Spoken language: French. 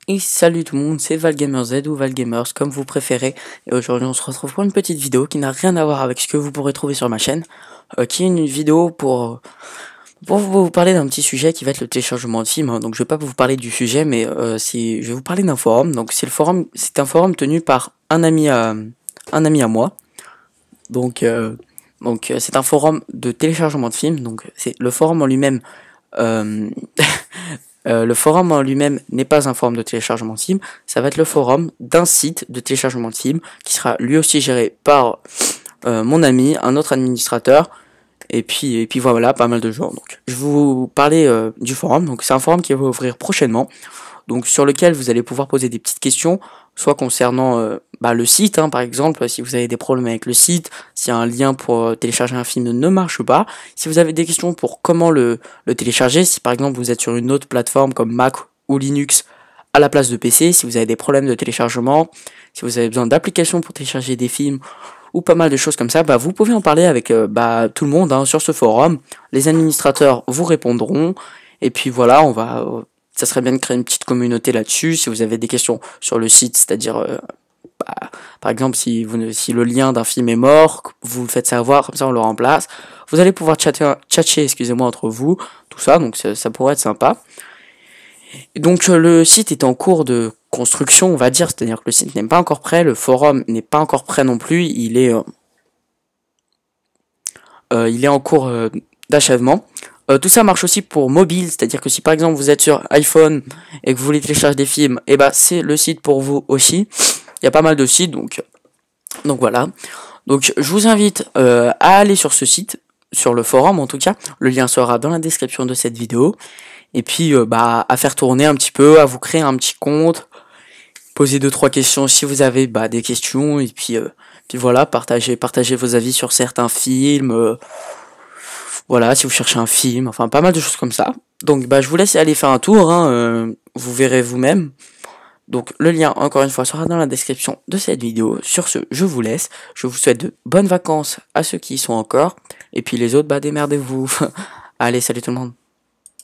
Et salut tout le monde, c'est ValGamerZ ou ValGamers comme vous préférez. Et aujourd'hui on se retrouve pour une petite vidéo qui n'a rien à voir avec ce que vous pourrez trouver sur ma chaîne. Qui est une vidéo pour vous parler d'un petit sujet qui va être le téléchargement de films, hein. Donc je vais pas vous parler du sujet, mais je vais vous parler d'un forum. Donc c'est un forum tenu par un ami à moi. Donc c'est un forum de téléchargement de films. Donc c'est le forum en lui-même. euh, le forum en lui-même n'est pas un forum de téléchargement de films, ça va être le forum d'un site de téléchargement de films qui sera lui aussi géré par mon ami, un autre administrateur, et puis voilà, pas mal de gens. Donc, je vais vous parler du forum. Donc, c'est un forum qui va ouvrir prochainement, donc sur lequel vous allez pouvoir poser des petites questions, soit concernant le site, hein, par exemple, si vous avez des problèmes avec le site, si un lien pour télécharger un film ne marche pas, si vous avez des questions pour comment le télécharger, si par exemple vous êtes sur une autre plateforme comme Mac ou Linux à la place de PC, si vous avez des problèmes de téléchargement, si vous avez besoin d'applications pour télécharger des films, ou pas mal de choses comme ça, vous pouvez en parler avec tout le monde, hein, sur ce forum. Les administrateurs vous répondront, et puis voilà, ça serait bien de créer une petite communauté là-dessus. Si vous avez des questions sur le site, c'est-à-dire, par exemple, si le lien d'un film est mort, vous le faites savoir, comme ça on le remplace. Vous allez pouvoir tchatcher, excusez-moi, entre vous, tout ça, donc ça pourrait être sympa. Et donc le site est en cours de construction, on va dire, c'est-à-dire que le site n'est pas encore prêt, le forum n'est pas encore prêt non plus, il est en cours d'achèvement. Tout ça marche aussi pour mobile, c'est-à-dire que si par exemple vous êtes sur iPhone et que vous voulez télécharger des films, et c'est le site pour vous aussi. Il y a pas mal de sites, donc voilà. Donc je vous invite à aller sur ce site, sur le forum en tout cas. Le lien sera dans la description de cette vidéo. Et puis à faire tourner un petit peu, à vous créer un petit compte, poser 2-3 questions si vous avez des questions, et puis voilà, partagez vos avis sur certains films. Voilà, si vous cherchez un film, enfin pas mal de choses comme ça. Donc je vous laisse aller faire un tour, hein, vous verrez vous-même. Donc le lien, encore une fois, sera dans la description de cette vidéo. Sur ce, je vous laisse. Je vous souhaite de bonnes vacances à ceux qui y sont encore. Et puis les autres, démerdez-vous. Allez, salut tout le monde.